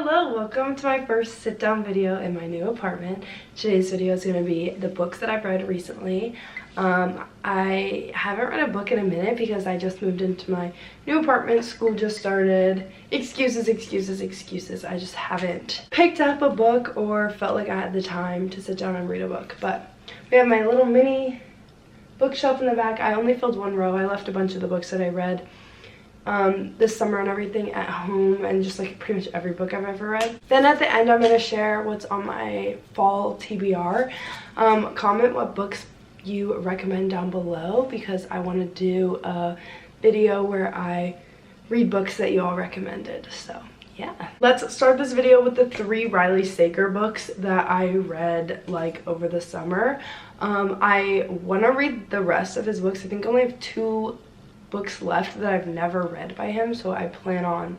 Hello, welcome to my first sit down video in my new apartment. Today's video is going to be the books that I've read recently. I haven't read a book in a minute because I just moved into my new apartment. School just started. Excuses. I just haven't picked up a book or felt like I had the time to sit down and read a book. But we have my little mini bookshelf in the back. I only filled one row. I left a bunch of the books that I read this summer and everything at home, and just like pretty much every book I've ever read. Then at the end I'm going to share what's on my fall TBR. Comment what books you recommend down below because I want to do a video where I read books that you all recommended. So yeah, let's start this video with the 3 Riley Sager books that I read like over the summer. I want to read the rest of his books. I think I only have 2 books left that I've never read by him, so I plan on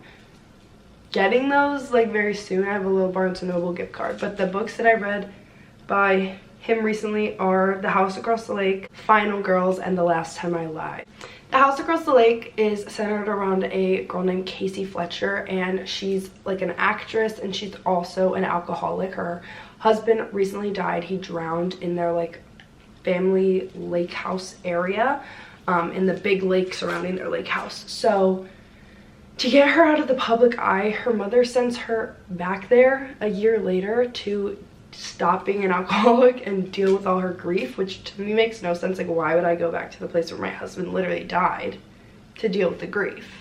getting those like very soon. I have a little Barnes & Noble gift card, but the books that I read by him recently are The House Across the Lake, Final Girls, and The Last Time I Lied. The House Across the Lake is centered around a girl named Casey Fletcher, and she's like an actress and she's also an alcoholic. Her husband recently died. He drowned in their like family lake house area, in the big lake surrounding their lake house. So to get her out of the public eye, her mother sends her back there a year later to stop being an alcoholic and deal with all her grief, which to me makes no sense. Like, why would I go back to the place where my husband literally died to deal with the grief?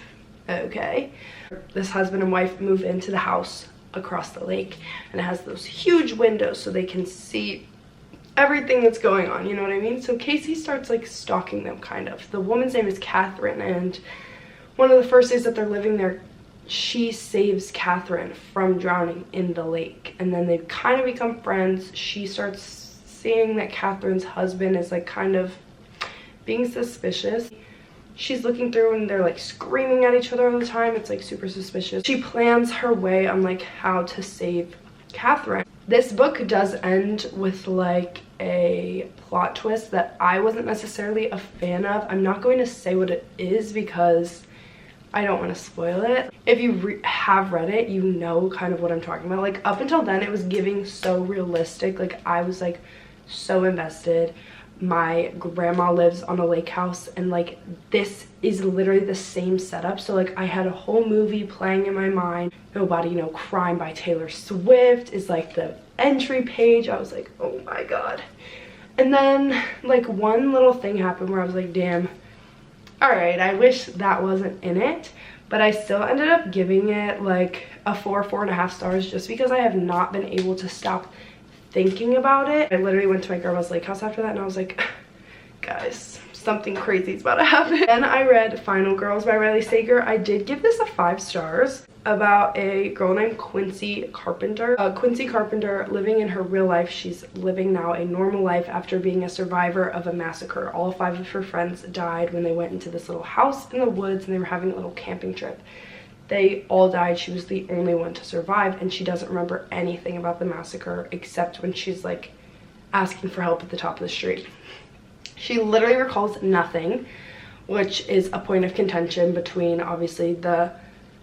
Okay. This husband and wife move into the house across the lake, and it has those huge windows so they can see everything that's going on, you know what I mean? So Casey starts like stalking them, kind of. The woman's name is Catherine, and one of the first days that they're living there, she saves Catherine from drowning in the lake, and then they kind of become friends. She starts seeing that Catherine's husband is like kind of being suspicious. She's looking through and they're like screaming at each other all the time. It's like super suspicious. She plans her way on like how to save Catherine. This book does end with like a plot twist that I wasn't necessarily a fan of. I'm not going to say what it is because I don't want to spoil it. If you have read it, you know kind of what I'm talking about. Like, up until then, it was giving so realistic. Like, I was like so invested. My grandma lives on a lake house, and like this is literally the same setup. So like I had a whole movie playing in my mind. Nobody, you know, Crime by Taylor Swift is like the entry page. I was like, oh my god. And then like one little thing happened where I was like, damn, all right, I wish that wasn't in it. But I still ended up giving it like a 4.5 stars just because I have not been able to stop thinking about it. I literally went to my grandma's lake house after that and I was like, guys, something crazy is about to happen. Then I read Final Girls by Riley Sager. I did give this a 5 stars, about a girl named Quincy Carpenter. Quincy Carpenter, living in her real life, she's living now a normal life after being a survivor of a massacre. All 5 of her friends died when they went into this little house in the woods and they were having a little camping trip. They all died. She was the only one to survive, and she doesn't remember anything about the massacre except when she's like asking for help at the top of the street. She literally recalls nothing, which is a point of contention between obviously the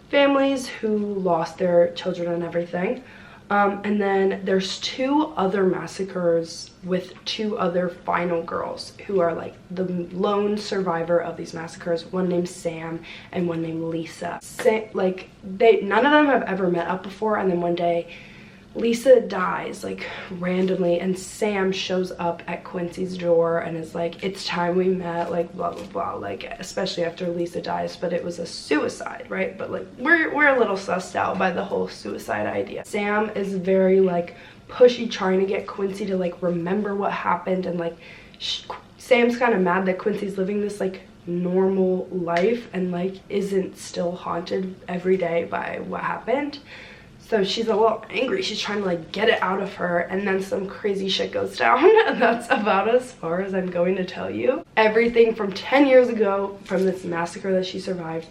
families who lost their children and everything. And then there's 2 other massacres with 2 other final girls who are like the lone survivor of these massacres. One named Sam and one named Lisa. Like none of them have ever met up before, and then one day Lisa dies like randomly and Sam shows up at Quincy's door and is like, it's time we met, like blah blah blah, like especially after Lisa dies, but it was a suicide, right? But like we're a little sussed out by the whole suicide idea. Sam is very like pushy, trying to get Quincy to like remember what happened, and like Sam's kind of mad that Quincy's living this like normal life and like isn't still haunted every day by what happened. So she's a little angry. She's trying to like get it out of her, and then some crazy shit goes down. And that's about as far as I'm going to tell you. Everything from 10 years ago, from this massacre that she survived,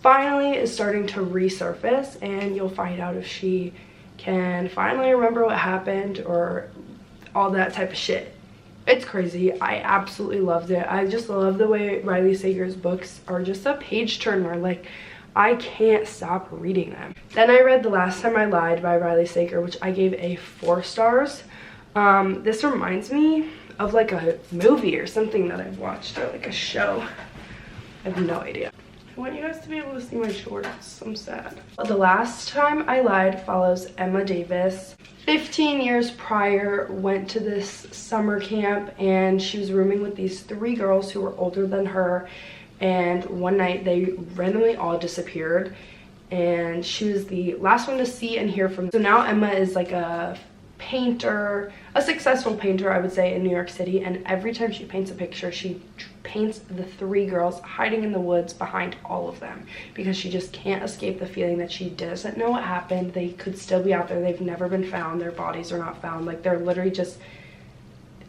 finally is starting to resurface, and you'll find out if she can finally remember what happened or all that type of shit. It's crazy. I absolutely loved it. I just love the way Riley Sager's books are just a page turner. Like, I can't stop reading them. Then I read The Last Time I Lied by Riley Sager, which I gave a 4 stars. This reminds me of like a movie or something that I've watched, or like a show. I have no idea. I want you guys to be able to see my shorts. I'm sad. The Last Time I Lied follows Emma Davis. 15 years prior, went to this summer camp, and she was rooming with these 3 girls who were older than her. And one night they randomly all disappeared, and she was the last one to see and hear from them. So now Emma is like a painter, a successful painter, I would say, in New York City, and every time she paints a picture, she paints the 3 girls hiding in the woods behind all of them, because she just can't escape the feeling that she doesn't know what happened. They could still be out there. They've never been found. Their bodies are not found. Like, they're literally just,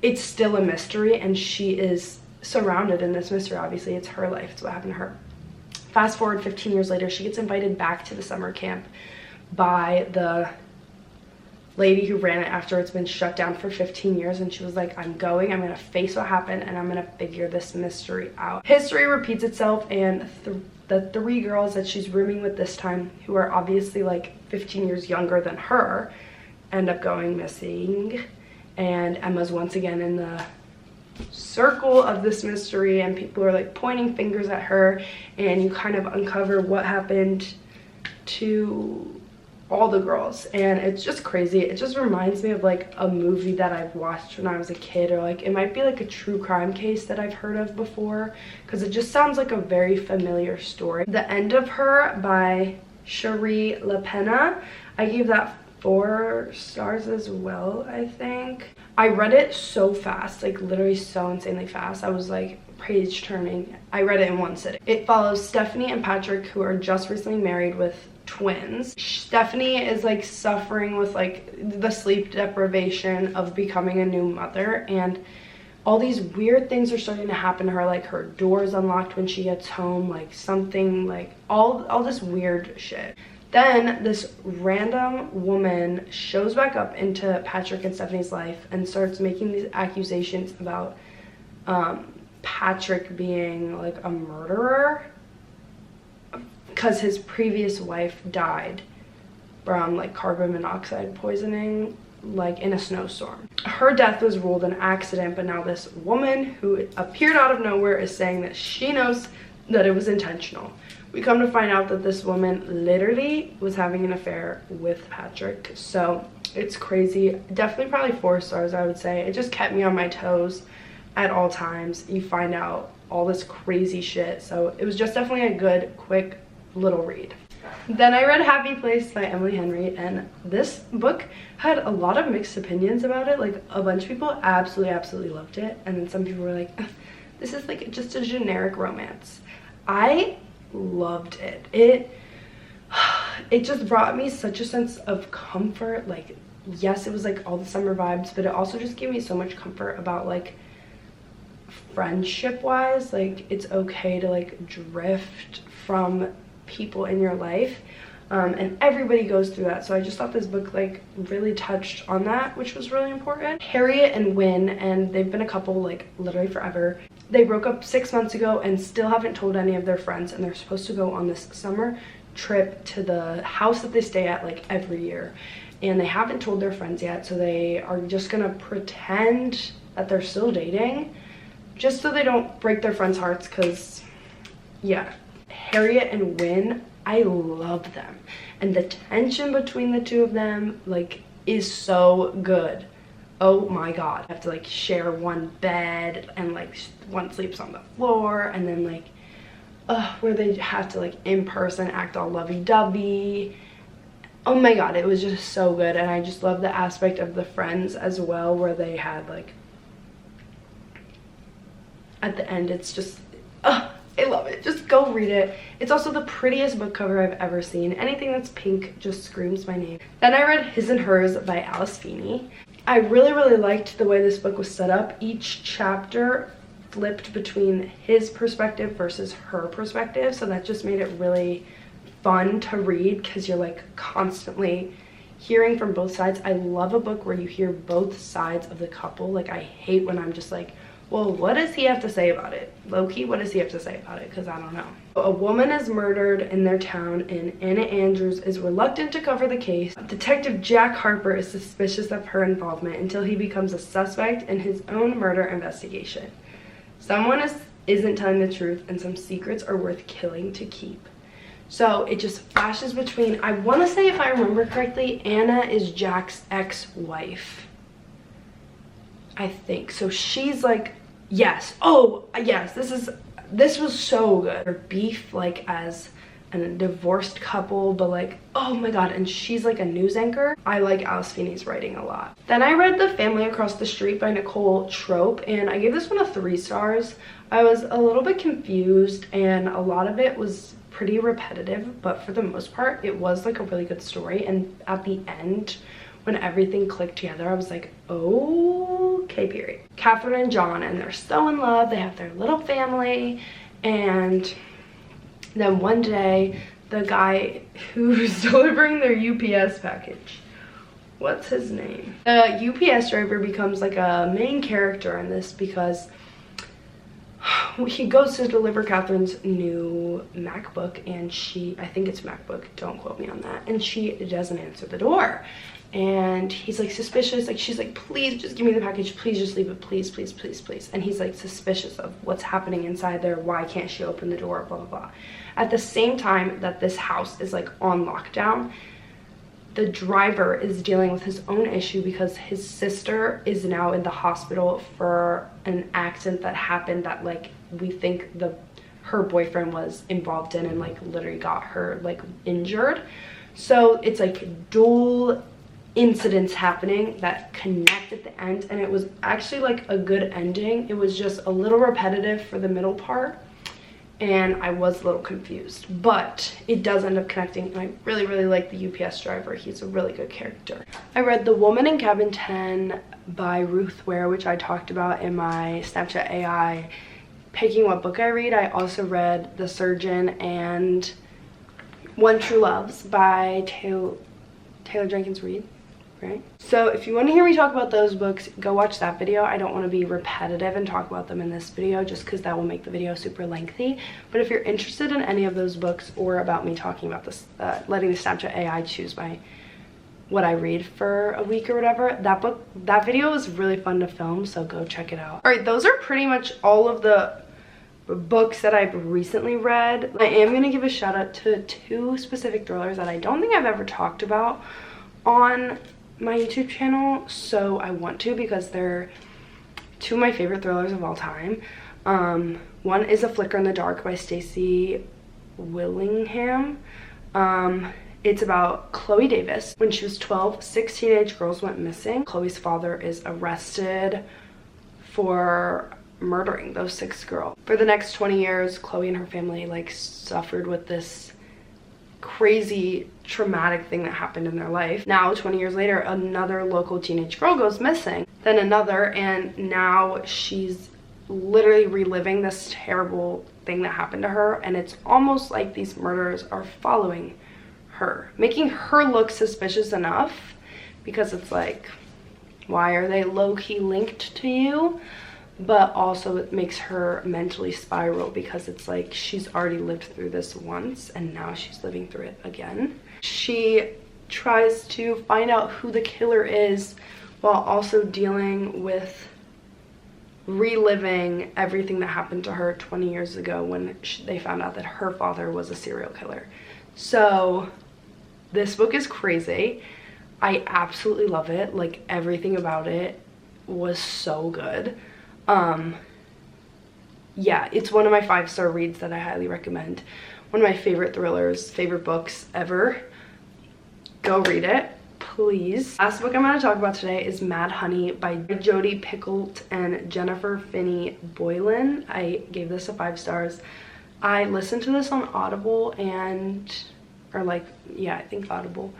it's still a mystery, and she is surrounded in this mystery. Obviously, it's her life. It's what happened to her. Fast forward 15 years later, she gets invited back to the summer camp by the lady who ran it after it's been shut down for 15 years, and she was like, I'm going, I'm gonna face what happened, and I'm gonna figure this mystery out. History repeats itself, and the 3 girls that she's rooming with this time, who are obviously like 15 years younger than her, end up going missing, and Emma's once again in the circle of this mystery, and people are like pointing fingers at her, and you kind of uncover what happened to all the girls, and it's just crazy. It just reminds me of like a movie that I've watched when I was a kid, or like it might be like a true crime case that I've heard of before, because it just sounds like a very familiar story. The End of Her by Cherie LaPena, I gave that 4 stars as well, I think. I read it so fast, like literally so insanely fast. I was like page turning. I read it in one sitting. It follows Stephanie and Patrick, who are just recently married with twins. Stephanie is like suffering with like the sleep deprivation of becoming a new mother, and all these weird things are starting to happen to her, like her door is unlocked when she gets home, like something, like all this weird shit. Then this random woman shows back up into Patrick and Stephanie's life and starts making these accusations about Patrick being like a murderer, because his previous wife died from like carbon monoxide poisoning, like in a snowstorm. Her death was ruled an accident, but now this woman who appeared out of nowhere is saying that she knows that it was intentional. We come to find out that this woman literally was having an affair with Patrick. So it's crazy. Definitely probably 4 stars, I would say. It just kept me on my toes at all times. You find out all this crazy shit. So it was just definitely a good, quick little read. Then I read Happy Place by Emily Henry, and this book had a lot of mixed opinions about it. Like, a bunch of people absolutely loved it, and then some people were like, this is like just a generic romance. I loved it. It just brought me such a sense of comfort. Like, yes, it was like all the summer vibes, but it also just gave me so much comfort about like friendship wise. Like, it's okay to like drift from people in your life, and everybody goes through that. So I just thought this book like really touched on that, which was really important. Harriet and Wynn, and they've been a couple like literally forever. They broke up 6 months ago and still haven't told any of their friends, and they're supposed to go on this summer trip to the house that they stay at like every year, and they haven't told their friends yet. So they are just gonna pretend that they're still dating just so they don't break their friends' hearts, because yeah, Harriet and Wynn, I love them, and the tension between the two of them like is so good. Oh my god, I have to like share one bed, and like one sleeps on the floor, and then like where they have to like in person act all lovey-dovey. Oh my god, it was just so good. And I just love the aspect of the friends as well, where they had like at the end, it's just I love it. Just go read it. It's also the prettiest book cover I've ever seen. Anything that's pink just screams my name. Then I read His and Hers by Alice Feeney. I really liked the way this book was set up. Each chapter flipped between his perspective versus her perspective, so that just made it really fun to read, because you're like constantly hearing from both sides. I love a book where you hear both sides of the couple. Like, I hate when I'm just like Well, what does he have to say about it? Low-key, what does he have to say about it? Because I don't know. A woman is murdered in their town and Anna Andrews is reluctant to cover the case. Detective Jack Harper is suspicious of her involvement until he becomes a suspect in his own murder investigation. Someone isn't telling the truth and some secrets are worth killing to keep. So it just flashes between, I want to say, if I remember correctly, Anna is Jack's ex-wife. I think. So she's like, yes. Oh, yes. This was so good. Her beef, like, as a divorced couple, but like, oh my god. And she's like a news anchor. I like Alice Feeney's writing a lot. Then I read The Family Across the Street by Nicole Trope, and I gave this one a 3 stars. I was a little bit confused, and a lot of it was pretty repetitive, but for the most part, it was like a really good story. And at the end, when everything clicked together, I was like, okay, period. Catherine and John, and they're so in love. They have their little family, and then one day, the guy who's delivering their UPS package, what's his name? The UPS driver becomes like a main character in this because he goes to deliver Catherine's new MacBook, and I think it's MacBook, don't quote me on that, and she doesn't answer the door. And he's like suspicious, like she's like, please just give me the package, please just leave it, please, please, please, please. And he's like suspicious of what's happening inside there, why can't she open the door, blah, blah, blah. At the same time that this house is like on lockdown, the driver is dealing with his own issue because his sister is now in the hospital for an accident that happened that like we think her boyfriend was involved in and like literally got her like injured. So it's like dual incidents happening that connect at the end, and it was actually like a good ending. It was just a little repetitive for the middle part, and I was a little confused, but it does end up connecting, and I really, really like the UPS driver. He's a really good character. I read The Woman in Cabin 10 by Ruth Ware, which I talked about in my Snapchat AI picking what book I read. I also read The Surgeon and One True Loves by Taylor Jenkins Reid. Right? So if you want to hear me talk about those books, go watch that video. I don't want to be repetitive and talk about them in this video just because that will make the video super lengthy. But if you're interested in any of those books or about me talking about this, letting the Snapchat AI choose what I read for a week or whatever, that video was really fun to film, so go check it out. All right, those are pretty much all of the books that I've recently read. I am going to give a shout out to 2 specific thrillers that I don't think I've ever talked about on my YouTube channel, so I want to because they're 2 of my favorite thrillers of all time. One is A Flicker in the Dark by Stacey Willingham. It's about Chloe Davis. When she was 12, 6 teenage girls went missing. Chloe's father is arrested for murdering those 6 girls. For the next 20 years, Chloe and her family like suffered with this crazy traumatic thing that happened in their life. Now 20 years later, another local teenage girl goes missing, then another, and now she's literally reliving this terrible thing that happened to her, and it's almost like these murderers are following her, making her look suspicious enough because it's like, why are they low-key linked to you? But also it makes her mentally spiral because it's like she's already lived through this once and now she's living through it again. She tries to find out who the killer is while also dealing with reliving everything that happened to her 20 years ago when they found out that her father was a serial killer. So this book is crazy. I absolutely love it. Like, everything about it was so good. Yeah, it's one of my 5-star reads that I highly recommend. One of my favorite thrillers, favorite books ever. Go read it, please. Last book I'm going to talk about today is Mad Honey by Jodi Picoult and Jennifer Finney Boylan. I gave this a 5 stars. I listened to this on Audible I think Audible.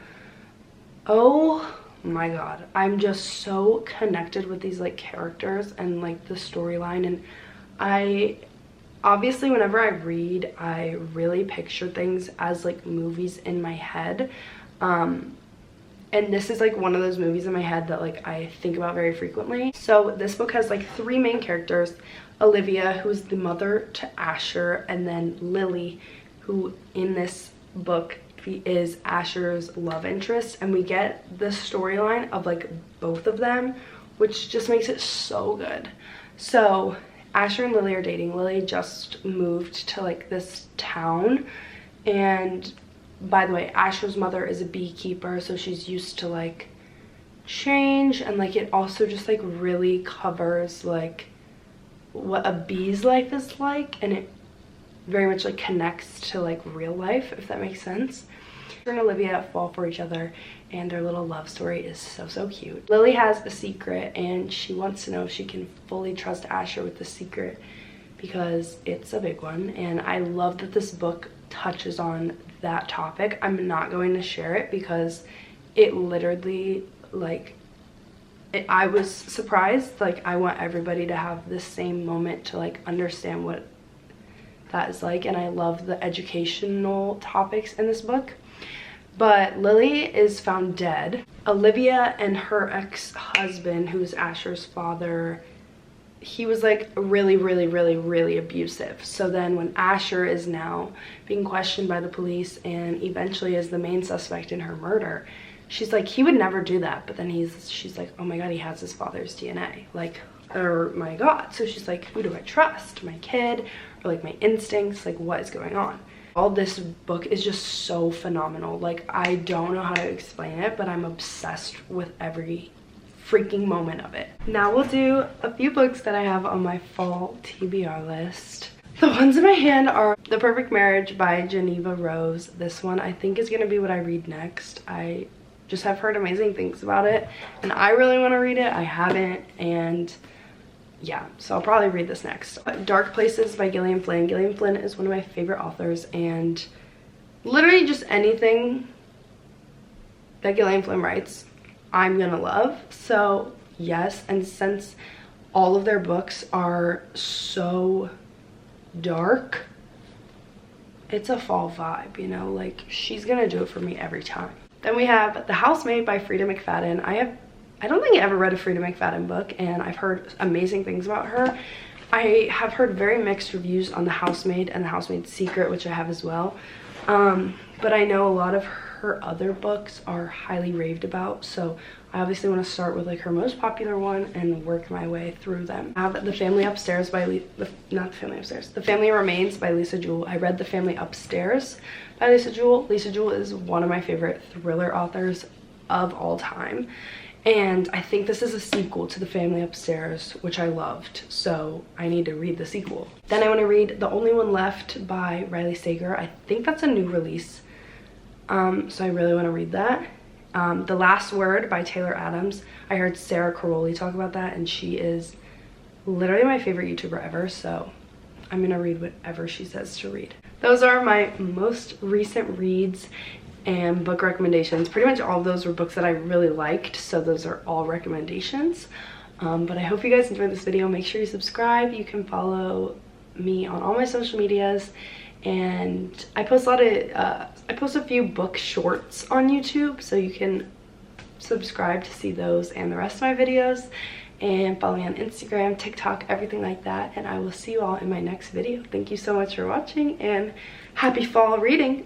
Oh my god, I'm just so connected with these like characters and like the storyline, and I obviously whenever I read I really picture things as like movies in my head, and this is like one of those movies in my head that like I think about very frequently. So this book has like 3 main characters: Olivia, who's the mother to Asher, and then Lily, who in this book is Asher's love interest, and we get the storyline of like both of them, which just makes it so good. So Asher and Lily are dating. Lily just moved to like this town, and by the way, Asher's mother is a beekeeper, so she's used to like change, and like it also just like really covers like what a bee's life is like, and it very much like connects to like real life, if that makes sense. Asher and Olivia fall for each other, and their little love story is so cute. Lily has a secret, and she wants to know if she can fully trust Asher with the secret because it's a big one, and I love that this book touches on that topic. I'm not going to share it because it literally like I was surprised. Like I want everybody to have the same moment to like understand what that is like, and I love the educational topics in this book. But Lily is found dead. Olivia and her ex-husband, who's Asher's father, he was like really abusive. So then when Asher is now being questioned by the police and eventually is the main suspect in her murder, she's like, he would never do that. But then she's like, oh my god, he has his father's DNA, like, oh my god. So she's like, who do I trust, my kid or like my instincts? Like, what is going on? All this book is just so phenomenal. Like I don't know how to explain it, but I'm obsessed with every freaking moment of it. Now we'll do a few books that I have on my fall TBR list. The ones in my hand are The Perfect Marriage by Geneva Rose. This one I think is gonna be what I read next. I just have heard amazing things about it, and I really want to read it. I haven't, and yeah, so I'll probably read this next. Dark Places by Gillian Flynn. Gillian Flynn is one of my favorite authors, and literally just anything that Gillian Flynn writes I'm gonna love. So yes, and since all of their books are so dark, it's a fall vibe, you know, like she's gonna do it for me every time. Then we have The Housemaid by Frida McFadden. I don't think I ever read a Frida McFadden book, and I've heard amazing things about her. I have heard very mixed reviews on The Housemaid and The Housemaid's Secret, which I have as well. But I know a lot of her other books are highly raved about, so I obviously want to start with like her most popular one and work my way through them. I have The Family Upstairs by The Family Remains by Lisa Jewell. I read The Family Upstairs by Lisa Jewell. Lisa Jewell is one of my favorite thriller authors of all time, and I think this is a sequel to The Family Upstairs, which I loved, so I need to read the sequel. Then I want to read The Only One Left by Riley Sager. I think that's a new release, so I really want to read that. The Last Word by Taylor Adams. I heard Sarah Caroli talk about that, and she is literally my favorite YouTuber ever, so I'm gonna read whatever she says to read. Those are my most recent reads and book recommendations. Pretty much all of those were books that I really liked, so those are all recommendations. But I hope you guys enjoyed this video. Make sure you subscribe. You can follow me on all my social medias, and I post a few book shorts on YouTube, so you can subscribe to see those and the rest of my videos, and follow me on Instagram, TikTok, everything like that, and I will see you all in my next video. Thank you so much for watching, and happy fall reading.